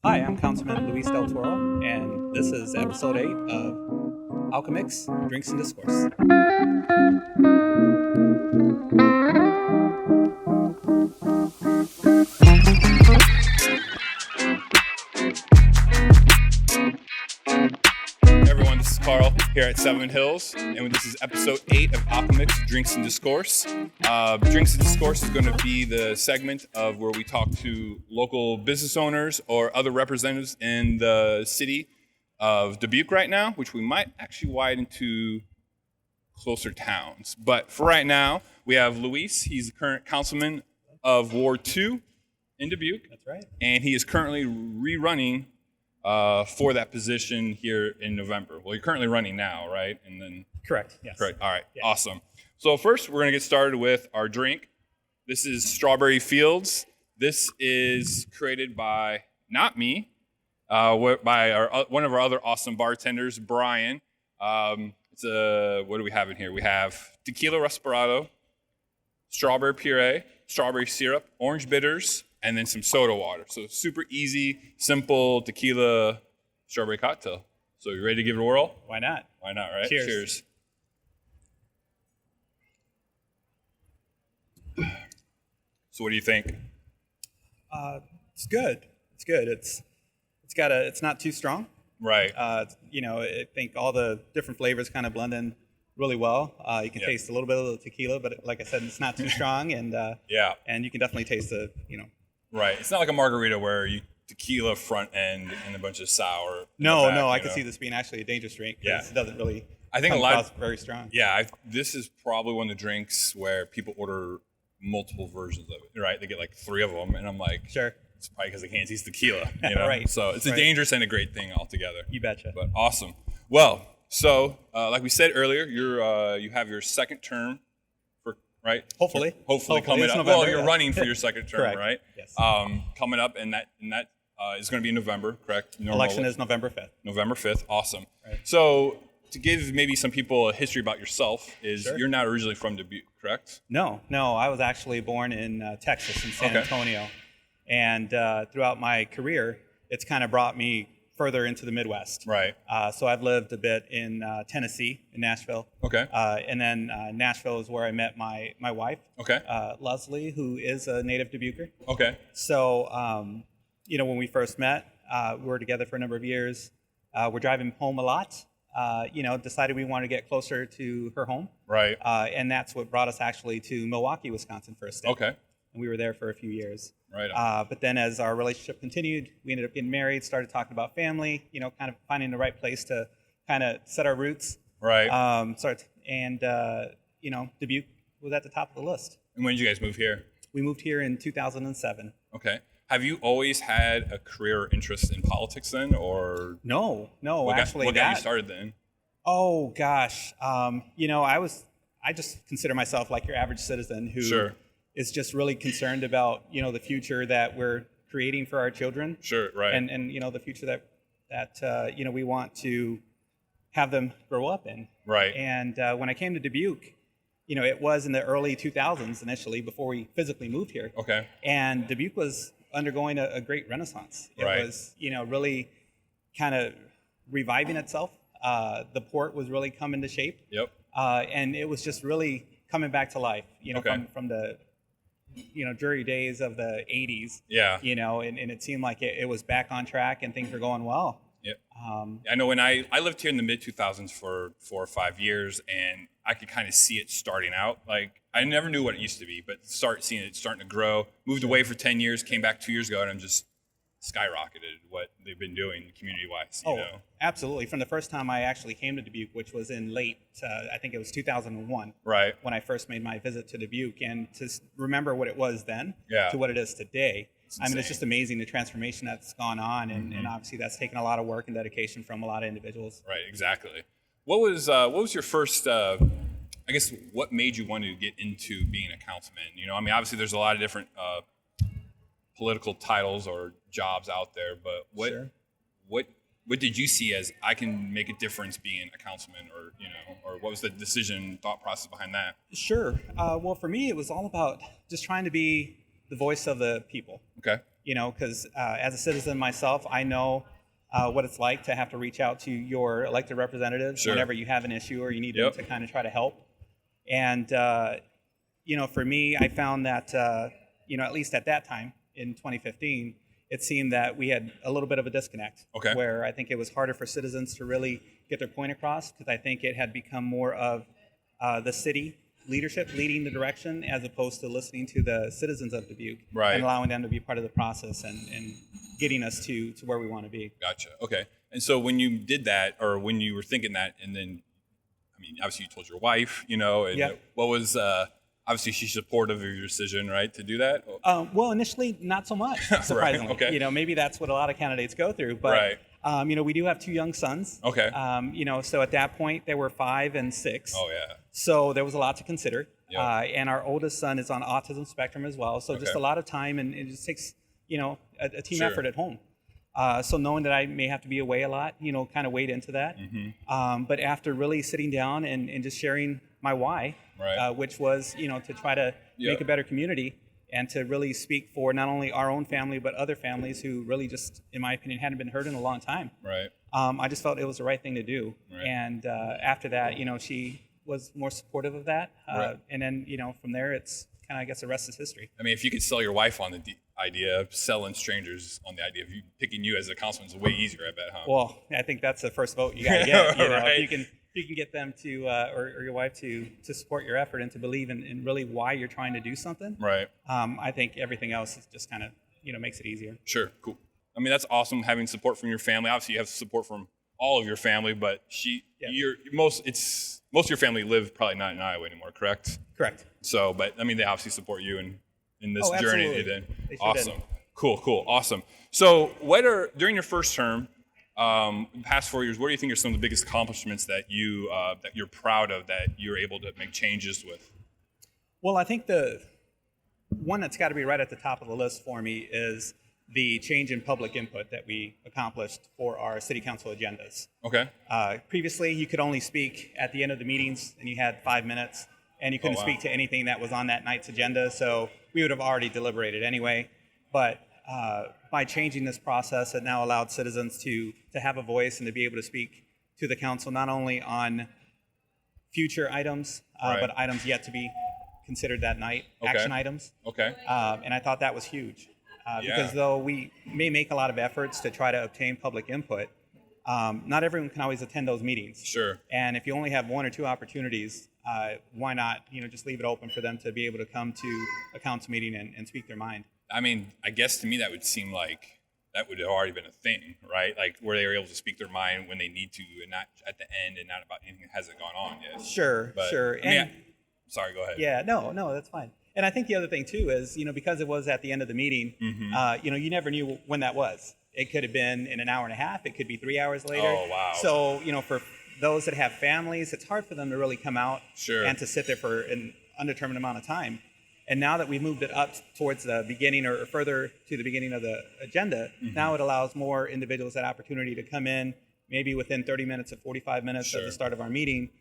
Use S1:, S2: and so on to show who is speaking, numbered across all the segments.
S1: Hi, I'm Councilman Luis Del Toro, and this is episode 8 of Alchemix, Drinks and Discourse.
S2: Hey everyone, this is Carl here at Seven Hills, and this is episode 8 of Alchemix, Drinks and Discourse. Drinks and Discourse is going to be the segment of where we talk to local business owners or other representatives in the city of Dubuque right now, which we might actually widen to closer towns. But for right now, we have Luis. He's the current councilman of Ward 2 in Dubuque.
S1: That's right.
S2: And he is currently rerunning for that position here in November. Well, you're currently running now, right? And then
S1: Correct, yes.
S2: correct. All right,
S1: Yeah.
S2: Awesome. So first, we're gonna get started with our drink. This is Strawberry Fields. This is created by not me, by one of our other awesome bartenders, Brian. What do we have in here? We have tequila respirado, strawberry puree, strawberry syrup, orange bitters, and then some soda water. So super easy, simple tequila strawberry cocktail. So you ready to give it a whirl?
S1: Why not?
S2: Why not, right?
S1: Cheers.
S2: So what do you think?
S1: It's good. It's not too strong.
S2: Right.
S1: I think all the different flavors kind of blend in really well. You can taste a little bit of the tequila, but like I said, it's not too strong, and and you can definitely taste the
S2: Right. It's not like a margarita where you tequila front end and a bunch of sour.
S1: No, I can see this being actually a dangerous drink.
S2: Yeah.
S1: It doesn't really.
S2: I think
S1: come
S2: a lot
S1: across very strong.
S2: Yeah, this is probably one of the drinks where people order multiple versions of it, right? They get like 3 of them, and I'm like,
S1: Sure.
S2: it's probably because they can't taste tequila, you know?
S1: Right.
S2: So it's a
S1: Right.
S2: dangerous and a great thing altogether.
S1: You betcha.
S2: But awesome. Well, so like we said earlier, you have your second term, right?
S1: Hopefully
S2: coming
S1: it's
S2: up.
S1: November,
S2: Well, you're
S1: yeah.
S2: running for your second term,
S1: Correct.
S2: right?
S1: Yes.
S2: Coming up, and that is going to be in November, correct?
S1: Election is November 5th.
S2: November 5th. Awesome.
S1: Right.
S2: So to give maybe some people a history about yourself is
S1: Sure.
S2: you're not originally from Dubuque, correct?
S1: No. I was actually born in Texas, in San
S2: Okay.
S1: Antonio. And throughout my career, it's kind of brought me further into the Midwest.
S2: Right.
S1: So I've lived a bit in Tennessee, in Nashville.
S2: Okay.
S1: And then Nashville is where I met my wife,
S2: Okay.
S1: Leslie, who is a native Dubuquer.
S2: Okay.
S1: So, when we first met, we were together for a number of years. We're driving home a lot. Decided we wanted to get closer to her home.
S2: Right.
S1: And that's what brought us actually to Milwaukee, Wisconsin for a stint.
S2: Okay.
S1: And we were there for a few years.
S2: Right.
S1: But then as our relationship continued, we ended up getting married, started talking about family, kind of finding the right place to kind of set our roots.
S2: Right.
S1: Dubuque was at the top of the list.
S2: And when did you guys move here?
S1: We moved here in 2007.
S2: Okay. Have you always had a career or interest in politics then, or
S1: No,
S2: what
S1: actually
S2: got you started then?
S1: Oh gosh, I just consider myself like your average citizen who
S2: Sure.
S1: is just really concerned about the future that we're creating for our children,
S2: Sure. Right.
S1: and the future that we want to have them grow up in.
S2: right.
S1: And when I came to Dubuque, it was in the early 2000s initially before we physically moved here.
S2: Okay.
S1: And Dubuque was undergoing a great renaissance. It
S2: Right.
S1: was, really kind of reviving itself. The port was really coming to shape.
S2: Yep.
S1: And it was just really coming back to life,
S2: Okay.
S1: from the, dreary days of the 80s,
S2: Yeah.
S1: and it seemed like it was back on track and things were going well.
S2: Yep. I know when I lived here in the mid 2000s for 4 or 5 years, and I could kind of see it starting out. Like I never knew what it used to be, but seeing it starting to grow. Moved away for 10 years, came back 2 years ago, and I'm just skyrocketed what they've been doing community-wise. You know?
S1: Absolutely. From the first time I actually came to Dubuque, which was in late, I think it was 2001.
S2: Right.
S1: When I first made my visit to Dubuque, and to remember what it was then
S2: Yeah.
S1: to what it is today.
S2: It's
S1: It's
S2: insane.
S1: just amazing the transformation that's gone on, and obviously that's taken a lot of work and dedication from a lot of individuals.
S2: Right. Exactly. What was your first? I guess what made you want to get into being a councilman? Obviously there's a lot of different political titles or jobs out there, but
S1: Sure.
S2: what did you see as I can make a difference being a councilman, or what was the decision thought process behind that?
S1: Sure. Well, for me, it was all about just trying to be the voice of the people.
S2: Okay.
S1: because as a citizen myself, I know what it's like to have to reach out to your elected representatives whenever you have an issue or you need them to kind of try to help. And, for me, I found that, at least at that time in 2015, it seemed that we had a little bit of a disconnect where I think it was harder for citizens to really get their point across because I think it had become more of the city leadership leading the direction as opposed to listening to the citizens of Dubuque and allowing them to be part of the process and getting us to where we want to be.
S2: Gotcha. Okay. And so when you did that, or when you were thinking that, and then, obviously you told your wife, and what was, obviously she's supportive of your decision, right, to do that?
S1: Well, initially, not so much, surprisingly.
S2: Okay.
S1: Maybe that's what a lot of candidates go through. But, we do have 2 young sons.
S2: Okay.
S1: So at that point, they were 5 and 6.
S2: Oh, yeah.
S1: So there was a lot to consider.
S2: Yep.
S1: And our oldest son is on autism spectrum as well. So just a lot of time, and it just takes, a team effort at home. So knowing that I may have to be away a lot, kind of weighed into that. Mm-hmm. But after really sitting down and just sharing my why, which was, to try to make a better community and to really speak for not only our own family, but other families who really just, in my opinion, hadn't been heard in a long time.
S2: Right.
S1: I just felt it was the right thing to do.
S2: Right.
S1: And after that, she was more supportive of that. And then, from there, it's kind of, I guess, the rest is history.
S2: If you could sell your wife on the idea of selling strangers on the idea of you picking you as a councilman is way easier, I bet, huh?
S1: Well, I think that's the first vote you got to get. If you can get them to, or your wife to support your effort and to believe in really why you're trying to do something.
S2: Right.
S1: I think everything else is just kind of, makes it easier.
S2: Sure. Cool. That's awesome having support from your family. Obviously, you have support from all of your family, but most of your family live probably not in Iowa anymore, correct?
S1: Correct.
S2: So, but they obviously support you in this journey you did. Awesome.
S1: Did.
S2: Cool. Awesome. So, during your first term, the past 4 years, what do you think are some of the biggest accomplishments that you're proud of that you're able to make changes with?
S1: Well, I think the one that's got to be right at the top of the list for me is the change in public input that we accomplished for our city council agendas.
S2: Okay.
S1: Previously, you could only speak at the end of the meetings, and you had 5 minutes, and you couldn't speak to anything that was on that night's agenda, so we would have already deliberated anyway. But by changing this process, it now allowed citizens to have a voice and to be able to speak to the council not only on future items, but items yet to be considered that night, action items.
S2: Okay.
S1: And I thought that was huge. Because though we may make a lot of efforts to try to obtain public input, not everyone can always attend those meetings.
S2: Sure.
S1: And if you only have 1 or 2 opportunities, why not, just leave it open for them to be able to come to a council meeting and speak their mind.
S2: I guess to me that would seem like that would have already been a thing, right? Like where they were able to speak their mind when they need to and not at the end and not about anything that hasn't gone on yet.
S1: Sure.
S2: Sorry, go ahead.
S1: Yeah, no, that's fine. And I think the other thing too is, because it was at the end of the meeting, you never knew when that was. It could have been in an hour and a half. It could be 3 hours later.
S2: Oh, wow.
S1: So, for those that have families, it's hard for them to really come out and to sit there for an undetermined amount of time. And now that we've moved it up towards the beginning or further to the beginning of the agenda, now it allows more individuals that opportunity to come in, maybe within 30 minutes or 45 minutes of the start of our meeting.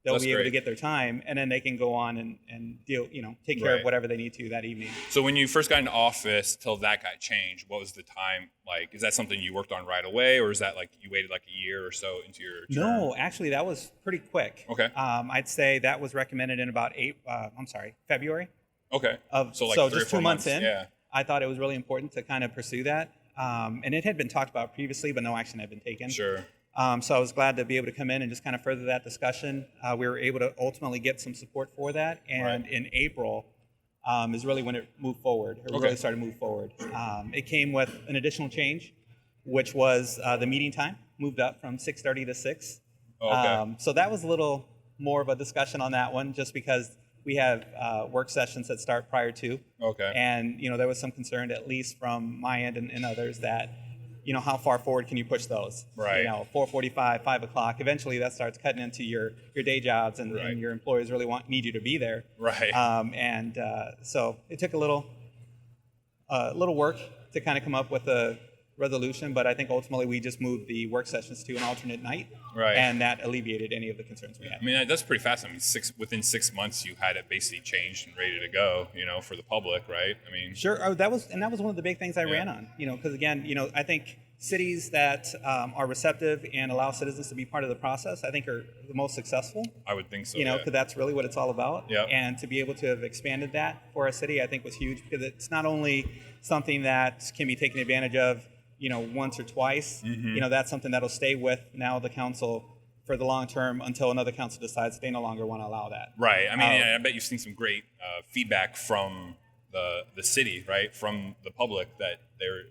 S1: They'll be able to get their time, and then they can go on and deal, take care of whatever they need to that evening.
S2: So when you first got into office till that got changed, what was the time like? Is that something you worked on right away, or is that like you waited like a year or so into your term?
S1: No, actually that was pretty quick.
S2: Okay.
S1: I'd say that was recommended in about February.
S2: Okay.
S1: So just 2 months in,
S2: I
S1: thought it was really important to kind of pursue that. And it had been talked about previously, but no action had been taken.
S2: Sure.
S1: So I was glad to be able to come in and just kind of further that discussion. We were able to ultimately get some support for that. And in April is really when it moved forward, or really started to move forward. It came with an additional change, which was the meeting time moved up from 6:30 to 6. So that was a little more of a discussion on that one, just because we have work sessions that start prior to. And, there was some concern, at least from my end and others, that how far forward can you push those? 4:45, 5 o'clock. Eventually, that starts cutting into your day jobs, and your employers really need you to be there. So it took a little work to kind of come up with a resolution, but I think ultimately we just moved the work sessions to an alternate night,
S2: Right.
S1: and that alleviated any of the concerns we had.
S2: I mean, that's pretty fast. I mean, within 6 months, you had it basically changed and ready to go, for the public, right? I mean,
S1: Sure. Oh, that was one of the big things I ran on. Because again, I think cities that are receptive and allow citizens to be part of the process, I think are the most successful.
S2: I would think so.
S1: Because that's really what it's all about.
S2: Yep.
S1: And to be able to have expanded that for our city, I think was huge, because it's not only something that can be taken advantage of, once or twice. That's something that'll stay with now the council for the long term until another council decides they no longer want to allow that.
S2: Right. I mean, I bet you've seen some great feedback from the city, right? From the public that they're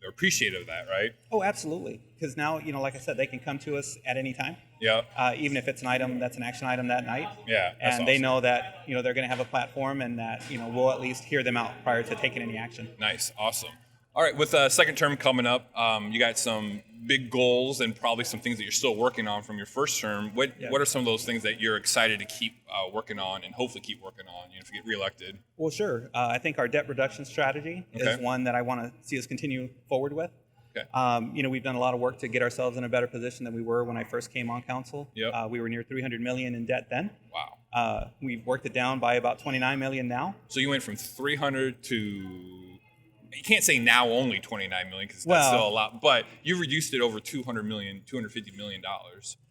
S2: appreciative of that, right?
S1: Oh, absolutely. Because now, like I said, they can come to us at any time.
S2: Yeah.
S1: Even if it's an item that's an action item that night.
S2: Yeah. That's
S1: And they
S2: awesome.
S1: know that, they're going to have a platform, and that, we'll at least hear them out prior to taking any action.
S2: Nice. Awesome. All right. With second term coming up, you got some big goals and probably some things that you're still working on from your first term. What are some of those things that you're excited to keep working on and hopefully keep working on, if you get reelected?
S1: Well, sure. I think our debt reduction strategy is one that I want to see us continue forward with.
S2: Okay.
S1: We've done a lot of work to get ourselves in a better position than we were when I first came on council.
S2: Yep.
S1: We were near $300 million in debt then.
S2: Wow.
S1: We've worked it down by about $29 million now.
S2: So you went from 300 to, you can't say now only 29 million because that's
S1: Well,
S2: still a lot, but you reduced it over $250 million.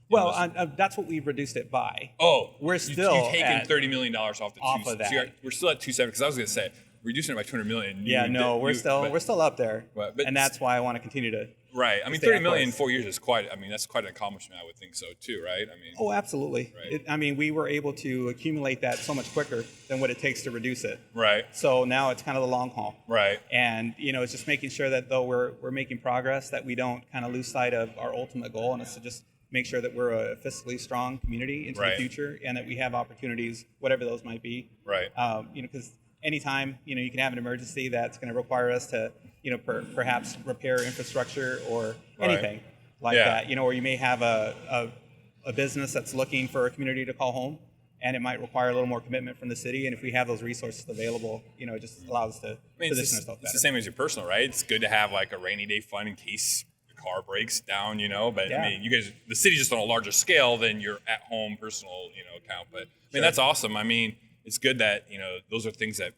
S1: Well, that's what we've reduced it by.
S2: Oh,
S1: We're still
S2: you've taken
S1: at-
S2: $30 million off the
S1: off of that.
S2: So we're still at 270 because I was going to say reducing it by 200 million.
S1: Yeah, no, we're still up there, and that's why I want to continue to.
S2: Right. I mean,
S1: stay
S2: 30
S1: that
S2: million in
S1: close.
S2: 4 years is that's quite an accomplishment. I would think so too, right? I mean,
S1: Oh, absolutely.
S2: Right.
S1: We were able to accumulate that so much quicker than what it takes to reduce it.
S2: right,
S1: So now it's kind of the long haul.
S2: right,
S1: And it's just making sure that though we're making progress, that we don't kind of lose sight of our ultimate goal, and it's to just make sure that we're a fiscally strong community into
S2: Right.
S1: the future, and that we have opportunities, whatever those might be.
S2: right.
S1: Because anytime you can have an emergency that's going to require us to perhaps repair infrastructure or
S2: Right.
S1: anything like
S2: Yeah.
S1: that. Or you may have a business that's looking for a community to call home, and it might require a little more commitment from the city. And if we have those resources available, it just allows us to
S2: I mean,
S1: position
S2: it's
S1: ourselves
S2: the
S1: better.
S2: same as your personal, right? It's good to have like a rainy day fund in case your car breaks down, But
S1: Yeah.
S2: I mean, you guys, the city's just on a larger scale than your at-home personal, account. But I mean,
S1: Sure.
S2: that's awesome. I mean, it's good that those are things that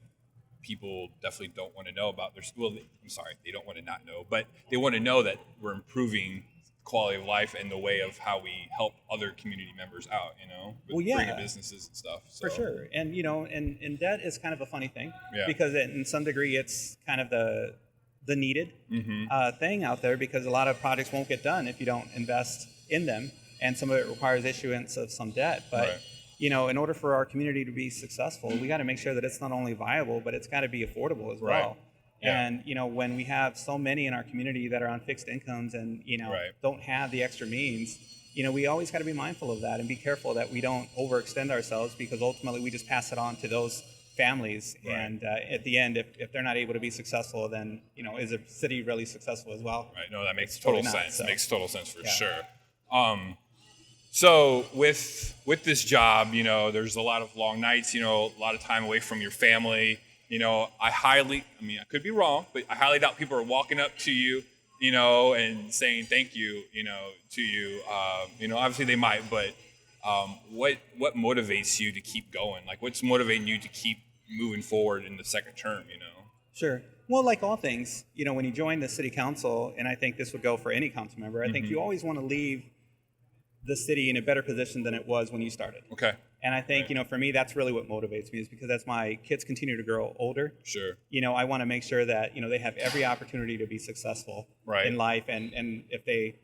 S2: people definitely don't want to know about. I'm sorry, they don't want to not know, but they want to know that we're improving quality of life and the way of how we help other community members out, with
S1: Well, yeah.
S2: bringing businesses and stuff. So.
S1: For sure. And, and debt is kind of a funny thing,
S2: Yeah.
S1: because in some degree it's kind of the needed thing out there, because a lot of projects won't get done if you don't invest in them, and some of it requires issuance of some debt. But,
S2: Right.
S1: in order for our community to be successful, we got to make sure that it's not only viable, but it's got to be affordable as
S2: Right.
S1: well.
S2: Yeah.
S1: And, when we have so many in our community that are on fixed incomes and,
S2: Right.
S1: don't have the extra means, we always got to be mindful of that and be careful that we don't overextend ourselves, because ultimately we just pass it on to those families.
S2: Right.
S1: And at the end, if they're not able to be successful, then, is the city really successful as well?
S2: Right. No, that makes
S1: It's
S2: total
S1: totally not,
S2: sense.
S1: so.
S2: It makes total sense for
S1: Yeah.
S2: sure. So with this job, there's a lot of long nights, a lot of time away from your family. I could be wrong, but I highly doubt people are walking up to you, and saying thank you, to you. Obviously they might, but what motivates you to keep going? Like, what's motivating you to keep moving forward in the second term?
S1: Sure. Well, like all things, when you join the city council, and I think this would go for any council member, I think you always want to leave the city in a better position than it was when you started.
S2: Okay.
S1: And I think, for me, that's really what motivates me, is because as my kids continue to grow older,
S2: Sure.
S1: I want to make sure that, they have every opportunity to be successful
S2: Right.
S1: in life. And if they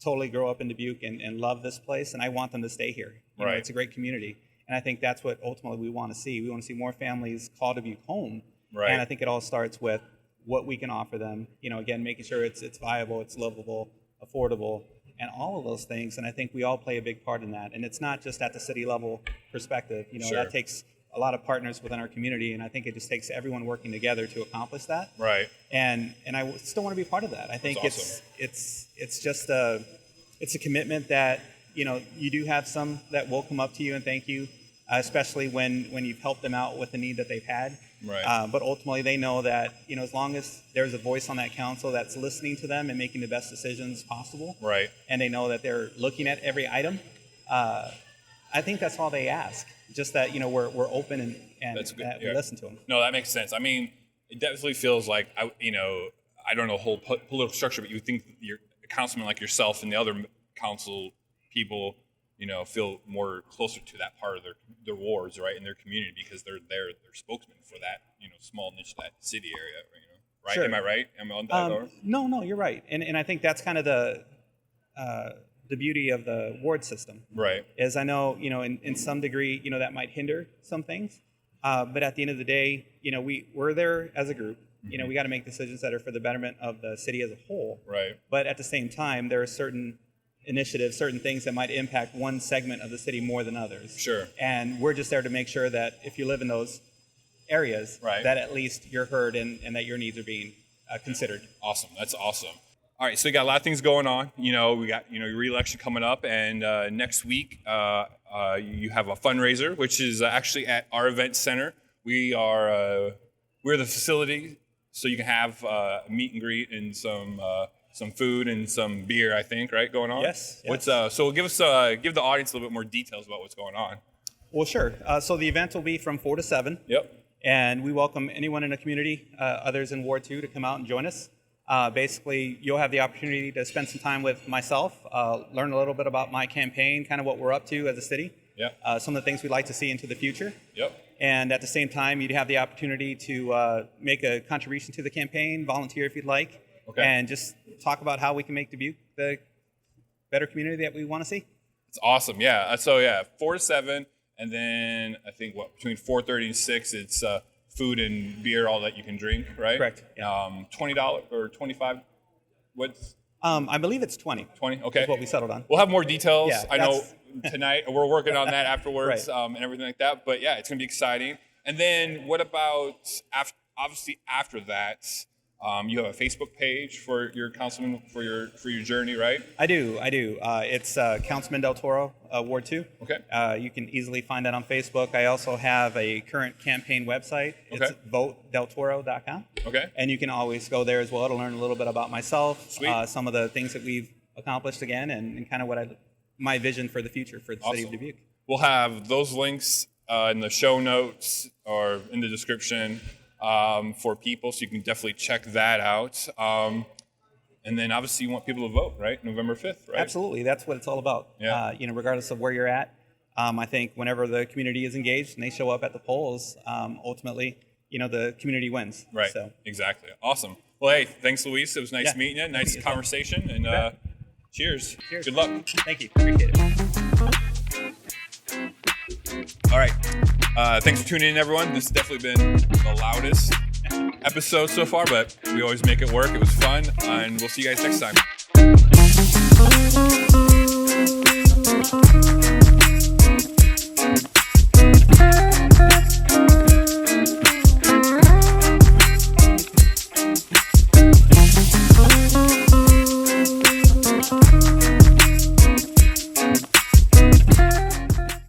S1: totally grow up in Dubuque and love this place, and I want them to stay here.
S2: Right.
S1: It's a great community. And I think that's what ultimately we want to see. We want to see more families call Dubuque home.
S2: Right.
S1: And I think it all starts with what we can offer them. Again, making sure it's viable, it's livable, affordable, and all of those things. And I think we all play a big part in that. And it's not just at the city level perspective.
S2: Sure.
S1: That takes a lot of partners within our community. And I think it just takes everyone working together to accomplish that.
S2: Right.
S1: And I still want to be part of that. I think
S2: That's
S1: it's just a commitment that, you do have some that will come up to you and thank you. especially when you've helped them out with the need that they've had.
S2: Right.
S1: But ultimately, they know that as long as there's a voice on that council that's listening to them and making the best decisions possible,
S2: Right.
S1: and they know that they're looking at every item, I think that's all they ask. Just that we're open and
S2: That's good.
S1: that
S2: Yeah.
S1: we listen to them.
S2: No, that makes sense. I mean, it definitely feels like I don't know the whole political structure, but you think your councilman like yourself and the other council people, feel more closer to that part of their wards, right, in their community, because they're spokesmen for that, small niche, that city area, right?
S1: Sure.
S2: Am I right? Am I on that? Or?
S1: No, you're right. And I think that's kind of the beauty of the ward system.
S2: Right.
S1: Is I know, in some degree, that might hinder some things. But at the end of the day, we're there as a group. We got to make decisions that are for the betterment of the city as a whole.
S2: Right.
S1: But at the same time, there are certain initiatives, certain things that might impact one segment of the city more than others.
S2: Sure.
S1: And we're just there to make sure that if you live in those areas,
S2: right,
S1: that at least you're heard and that your needs are being considered.
S2: Awesome. That's awesome. All right, so we got a lot of things going on. We got your re-election coming up, and next week you have a fundraiser, which is actually at our event center. We're the facility, so you can have a meet and greet and some food and some beer, I think, right, going on.
S1: Yes.
S2: So give the audience a little bit more details about what's going on.
S1: Well, sure. So the event will be from 4 to 7.
S2: Yep.
S1: And we welcome anyone in the community, others in Ward 2, to come out and join us. Basically, you'll have the opportunity to spend some time with myself, learn a little bit about my campaign, kind of what we're up to as a city, some of the things we'd like to see into the future.
S2: Yep.
S1: And at the same time, you'd have the opportunity to make a contribution to the campaign, volunteer if you'd like, and just talk about how we can make Dubuque the better community that we want to see.
S2: It's awesome, yeah. So 4 to 7, and then I think between 4:30 and 6, it's food and beer, all that you can drink, right?
S1: Correct.
S2: Yeah. $20 or $25. What's
S1: I believe it's 20.
S2: 20. Okay.
S1: Is what we settled on.
S2: We'll have more details.
S1: Yeah,
S2: I know tonight we're working on that afterwards,
S1: right,
S2: and everything like that. But yeah, it's gonna be exciting. And then what about after that? You have a Facebook page for your councilman for your journey, right?
S1: I do. It's Councilman Del Toro, Ward 2.
S2: Okay.
S1: You can easily find that on Facebook. I also have a current campaign website. It's votedeltoro.com.
S2: Okay.
S1: And you can always go there as well to learn a little bit about myself,
S2: Sweet.
S1: Some of the things that we've accomplished again, and kind of my vision for the future for the city of Dubuque.
S2: We'll have those links in the show notes or in the description for people, so you can definitely check that out. And then obviously you want people to vote, right? November 5th, right?
S1: Absolutely. That's what it's all about.
S2: Yeah.
S1: Regardless of where you're at, I think whenever the community is engaged and they show up at the polls, ultimately, the community wins.
S2: Right.
S1: So.
S2: Exactly. Awesome. Well, hey, thanks, Luis. It was nice meeting you. Nice conversation. And cheers. Good luck.
S1: Thank you. Appreciate it.
S2: All right. Thanks for tuning in, everyone. This has definitely been the loudest episode so far, but we always make it work. It was fun, and we'll see you guys next time.